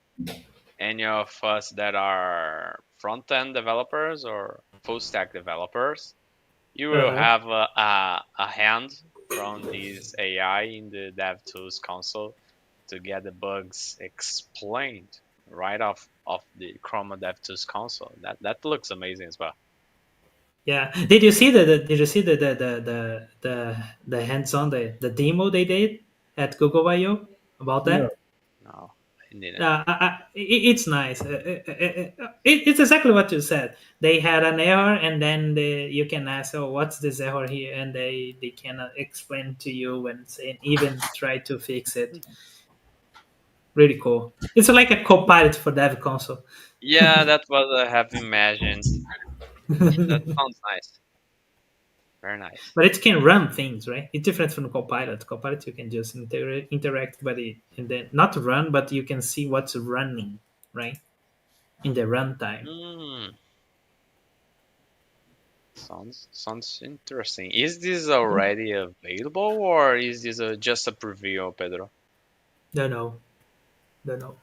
any of us that are front end developers or full stack developers. You will Uh-huh. have a hand from this AI in the DevTools console to get the bugs explained right off of the Chrome DevTools console. That looks amazing as well. Yeah. Did you see did you see the hands-on the demo they did at Google I/O about No. that? No, I didn't. It's nice. It's exactly what you said. They had an error, and then you can ask, "Oh, what's this error here?" And they can explain to you and say, even try to fix it. Really cool. It's like a co-pilot for Dev Console. Yeah, that's what I have imagined. That sounds nice. Very nice. But it can run things, right? It's different from Copilot. Copilot, you can just interact, but and then not run, but you can see what's running, right, in the runtime. Mm, sounds interesting. Is this already available, or is this just a preview, Pedro? Don't know, don't know.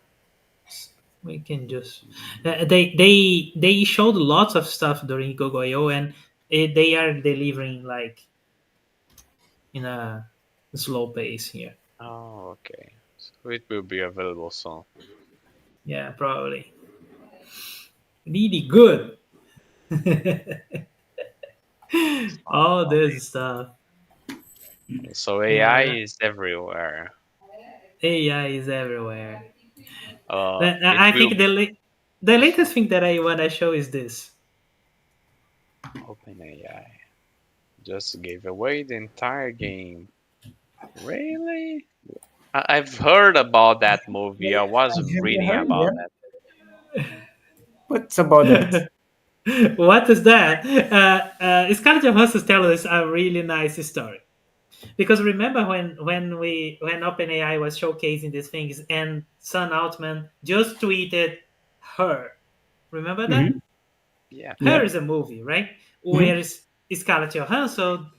We can just they showed lots of stuff during Google I/O, and they are delivering like in a slow pace here. Oh, okay. So it will be available soon. Yeah, probably really good. All this stuff. So AI Yeah, is everywhere. AI is everywhere. But It I will think be the latest thing that I want to show is this. OpenAI. Just gave away the entire game. Really? I've heard about that movie. I I was haven't reading heard about yet. that. What's about that? What is that? Scarlett Johansson telling us a really nice story. Because remember when OpenAI was showcasing these things and Sam Altman just tweeted her. Remember that? Hmm. Yeah. Her Yeah. is a movie, right? Hmm. Whereas Scarlett Johansson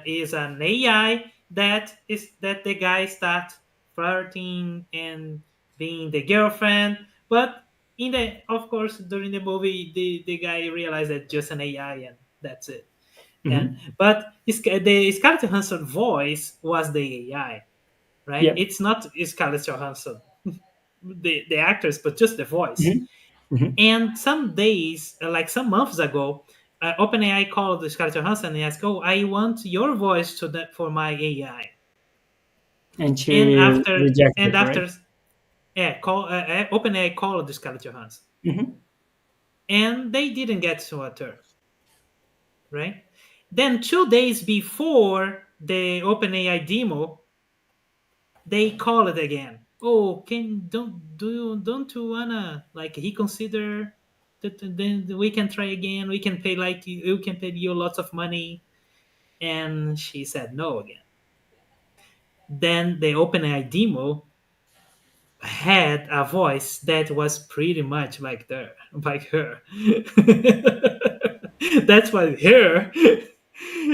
is an AI that the guy start flirting and being the girlfriend, but in the of course during the movie the guy realized that just an AI and that's it. And Hmm. but the Scarlett Johansson voice was the AI, right? Yeah. It's not Scarlett Johansson, the actress, but just the voice. Hmm. Hmm. And some days, like some months ago, OpenAI called Scarlett Johansson and asked, "Oh, I want your voice to that for my AI." And And she rejected, right? after, yeah, OpenAI called Scarlett Johansson, Hmm. and they didn't get to a term, right? Then 2 days before the OpenAI demo, they call it again. Oh, don't you wanna like reconsider? Then we can try again. We can pay like you can pay you lots of money. And she said no again. Then the OpenAI demo had a voice that was pretty much like her. That's why her.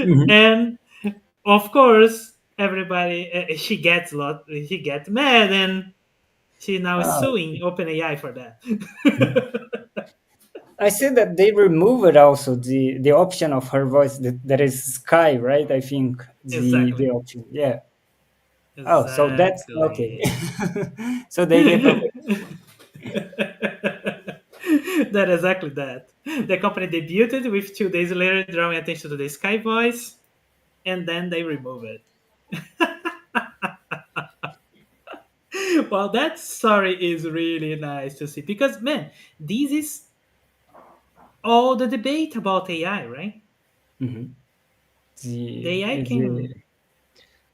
Hmm. And of course, everybody she gets lot. She gets mad and she now is Oh. suing OpenAI for that. I see that they removed also the option of her voice that is Sky, right? I think the Exactly. option. Yeah. Oh, so that's okay. Exactly. So they gave away. That exactly that. The company debuted with 2 days later drawing attention to the Sky voice, and then they remove it. Well, that story is really nice to see because man, this is all the debate about AI, right? Mhm. The AI The can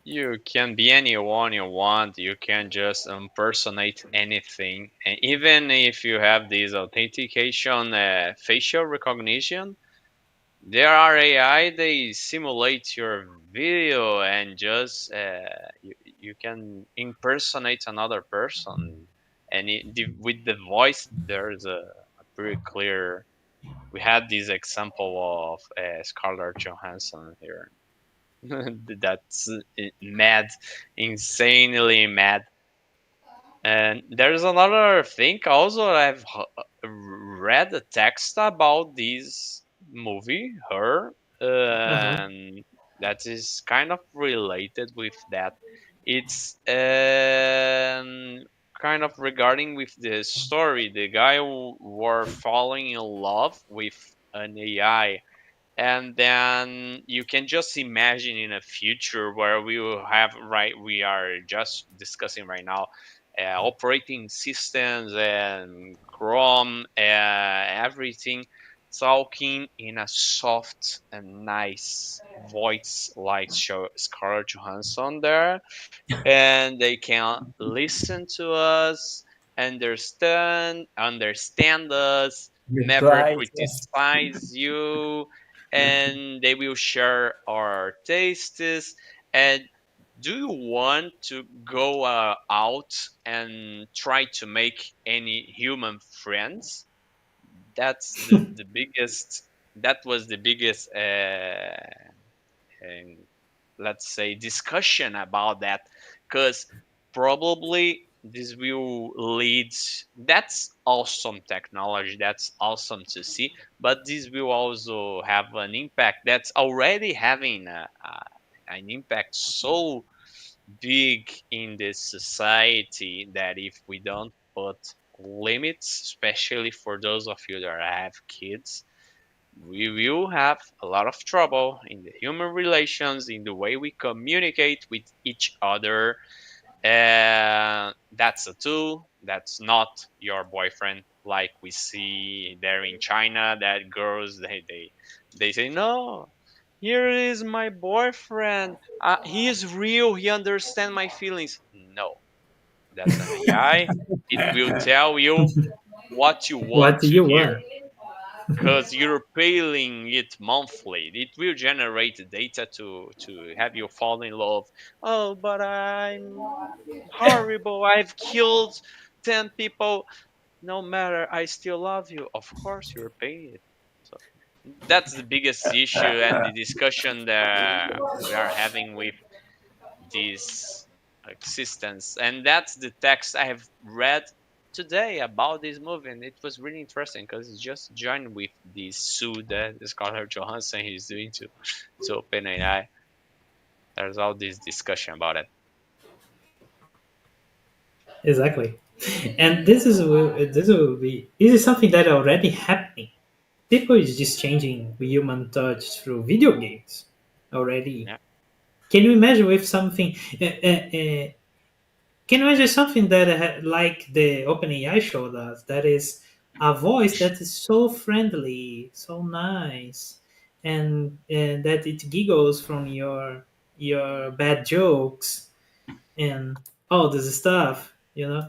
You can be anyone you want. You can just impersonate anything. And even if you have this authentication, facial recognition, there are AI, they simulate your video and just you can impersonate another person. and with the voice, there's a pretty clear. We had this example of Scarlett Johansson here. That's mad, insanely mad. And there's another thing also. I've read a text about this movie, Her, Uh-huh. and that is kind of related with that. It's kind of regarding with the story. The guy were falling in love with an AI, and then you can just imagine in a future where we will have, right, we are just discussing right now, operating systems and Chrome, everything talking in a soft and nice voice like Scarlett Johansson there, and they can listen to us, understand us, never Replies. Yes. criticize you, and they will share our tastes. And do you want to go out and try to make any human friends? That's the biggest. That was the biggest and let's say discussion about that, because probably this will lead. That's awesome technology, that's awesome to see, but this will also have an impact that's already having an impact so big in this society, that if we don't put limits, especially for those of you that have kids, we will have a lot of trouble in the human relations, in the way we communicate with each other. And that's a tool. That's not your boyfriend, like we see there in China. That girls, they say no. Here is my boyfriend. He is real. He understands my feelings. No, that's an AI. It will tell you what you want What do to you hear, want? because you're paying it monthly. It will generate the data to have you fall in love. Oh, but I'm horrible. I've killed 10 people. No matter, I still love you. Of course, you're paying it. So that's the biggest issue and the discussion that we are having with this existence. And that's the text I have read today about this movie, and it was really interesting because it just joined with the suit that Scarlett Johansson is doing to OpenAI. There's all this discussion about it. Exactly. And this is something that already happening. People is just changing human touch through video games already. Yeah. Can you imagine with something? Can you imagine something that like the OpenAI showed us? That is a voice that is so friendly, so nice, and that it giggles from your bad jokes and all this stuff. Yeah.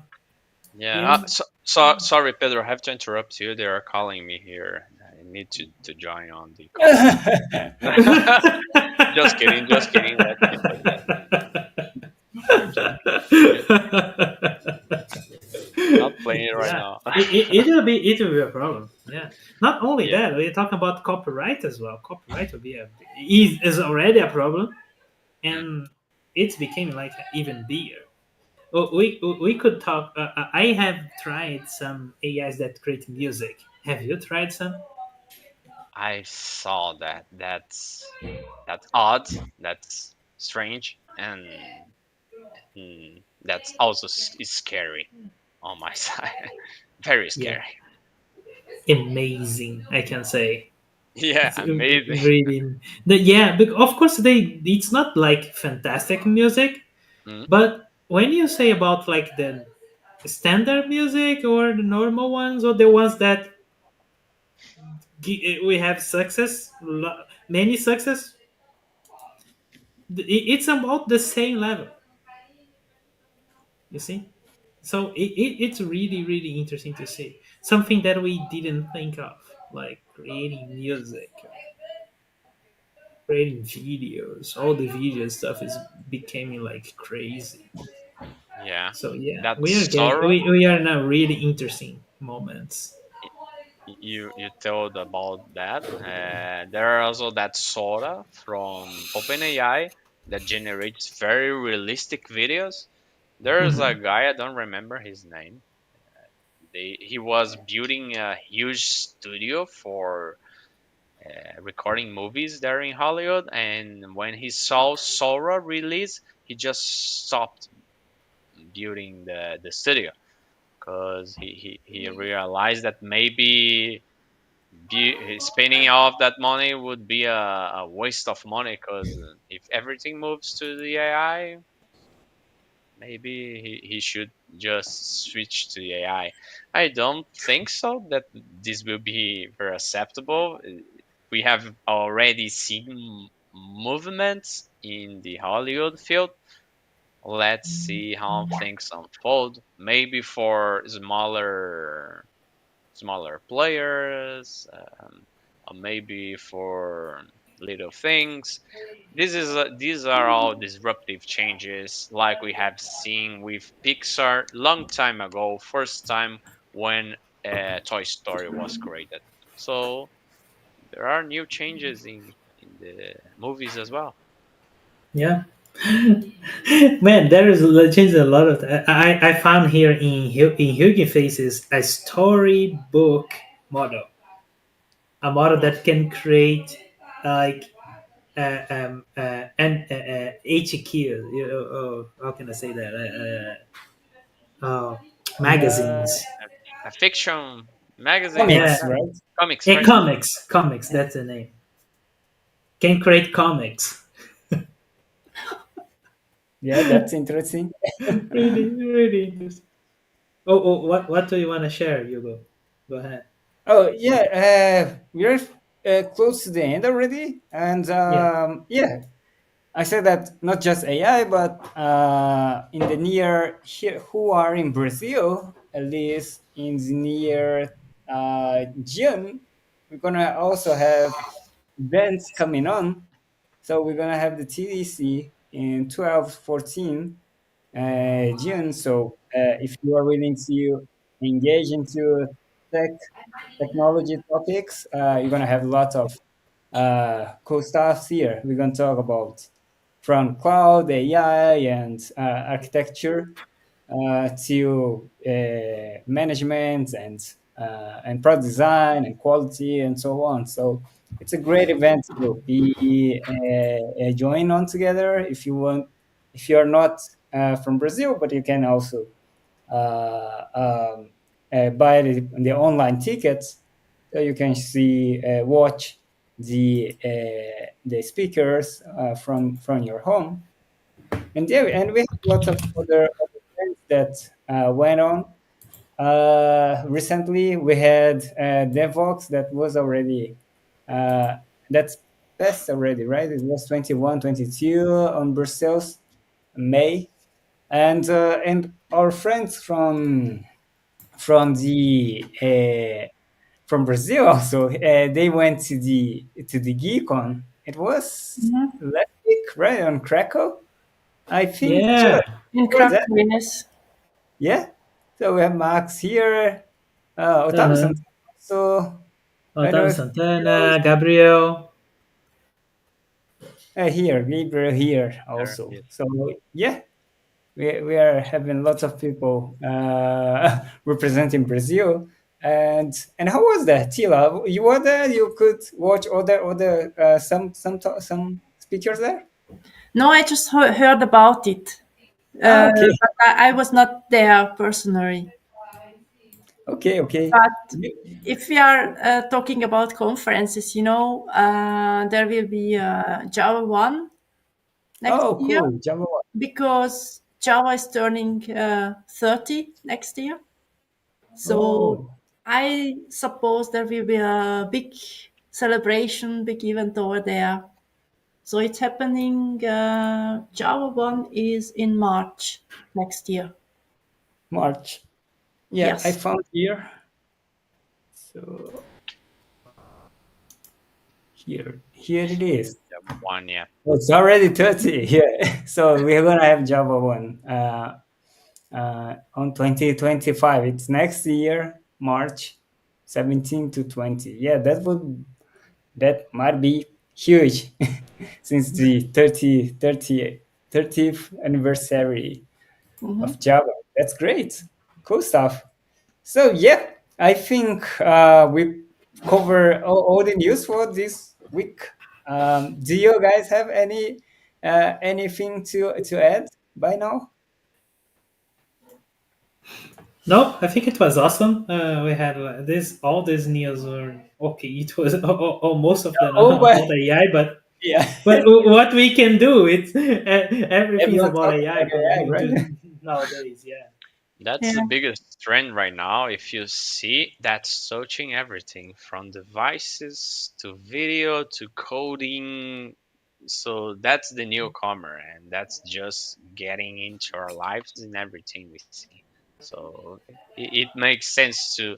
You Sorry, Pedro. I have to interrupt you. They are calling me here. I need to join on the call. Just kidding. Just kidding. Let's keep like that. I'm just not playing it right Yeah, now. it will be a problem. Yeah, not only Yeah. that, we're talking about copyright as well. Copyright will be is already a problem, Mm. and it's becoming like even bigger. We could talk. I have tried some AIs that create music. Have you tried some? I saw that. That's odd. That's strange, and that's also is scary on my side. Very Yeah, scary. amazing. I can say Yeah, it's amazing. really yeah. But of course, it's not like fantastic music, Mm. but when you say about like the standard music or the normal ones or the ones that we have success, many success, it's about the same level. You see, so it's really really interesting to see something that we didn't think of, like creating music, creating videos. All the video stuff is becoming like crazy. Yeah, So yeah, that we are getting Sora we are in a really interesting moments. you told about that. There are also that Sora from OpenAI that generates very realistic videos. There's a Mhm. guy, I don't remember his name. He was building a huge studio for recording movies there in Hollywood, and when he saw Sora release, he just stopped building the studio because he realized that maybe spending all of that money would be a waste of money because if everything moves to the AI, maybe he should just switch to the AI. I don't think so that this will be very acceptable. We have already seen movements in the Hollywood field. Let's see how things unfold. Maybe for smaller players, or maybe for little things. These are all disruptive changes, like we have seen with Pixar long time ago, first time when Toy Story was created. So there are new changes in the movies as well. Yeah. Man, there is changed a lot of. I found here in Hugging Faces a storybook model, a model Oh, that can create like and HQ. You know, how can I say that? Uh, Magazines. a fiction magazine like Yeah, Comics, that, right? comics, right? comics. Comics. That's the name. Can create comics. Yeah, that's interesting. Really, really interesting. What do you want to share, Hugo? Go ahead. Oh yeah, we're close to the end already, and Yeah. yeah, I said that not just AI, but in the near here, who are in Brazil, at least in the near June, we're gonna also have events coming on. So we're gonna have the TDC in 12-14 June. So if you are willing to engage into tech technology topics, you're gonna have lots of cool stuff here. We're gonna talk about from cloud, AI, and architecture to management and product design and quality and so on. So it's a great event to be join on together if you want. If you are not from Brazil, but you can also um, buy the online tickets so you can see watch the speakers from your home. And yeah, and we have lots of other events that went on. Recently, we had DevOps that was already uh, that's passed already, right? It was 21, 22 on Brussels, May, and our friends from from Brazil also they went to the GeekCon. It was Mhm. last week, right on Krakow, I think. Sure, Yeah. In was that? Krakow, yes. Yeah. So we have Max here, Otávio Uh-huh. Santana. So I don't know Otávio if Santana, Gabriel. here, Gabriel here also. Yes. So yeah, we are having lots of people representing Brazil. And how was that, Tila? You were there. You could watch other some speakers there. No, I just heard about it, Ah, okay, but I was not there personally. okay, okay. But if we are talking about conferences, there will be Java 1 next Oh, year cool, Java. because Java is turning 30 next year. So Oh, I suppose there will be a big celebration, big event over there. So it's happening. Java 1 is in March next year. March. Yeah, I Yes. found here. So here it is. One, yeah. Oh, it's already 30 here. So we're gonna have Java one. on 2025. It's next year, March 17 to 20. Yeah, that might be huge since the 30th anniversary of Java. That's great. Cool stuff. So yeah, I think we cover all the news for this week. Do you guys have anything to add by now? No, I think it was awesome. We had this all these news were okay. It was most of them Oh, but about AI, but yeah, what we can do, it's everything is everyone about talking AI about AI, right? nowadays. Yeah. That's Yeah. the biggest trend right now. If you see, that's touching everything from devices to video to coding. So that's the newcomer, and that's just getting into our lives and everything we see. So it makes sense to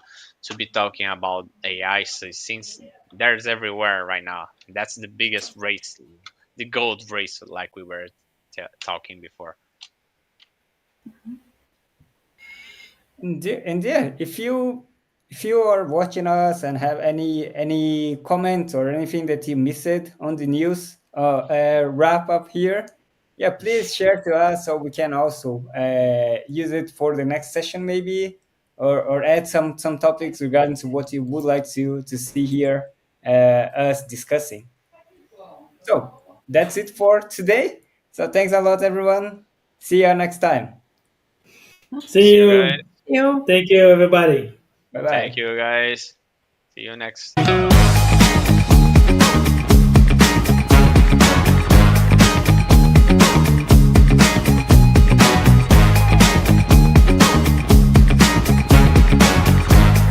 be talking about AI, so since there's everywhere right now. That's the biggest race, the gold race, like we were talking before. And yeah, if you are watching us and have any comments or anything that you missed on the news wrap up here, yeah, please share to us so we can also use it for the next session maybe, or add some topics regarding to what you would like to see here us discussing. So that's it for today. So thanks a lot, everyone. See you next time. See See you guys. you. You. Thank you, everybody. Bye Thank bye. you guys. See you next.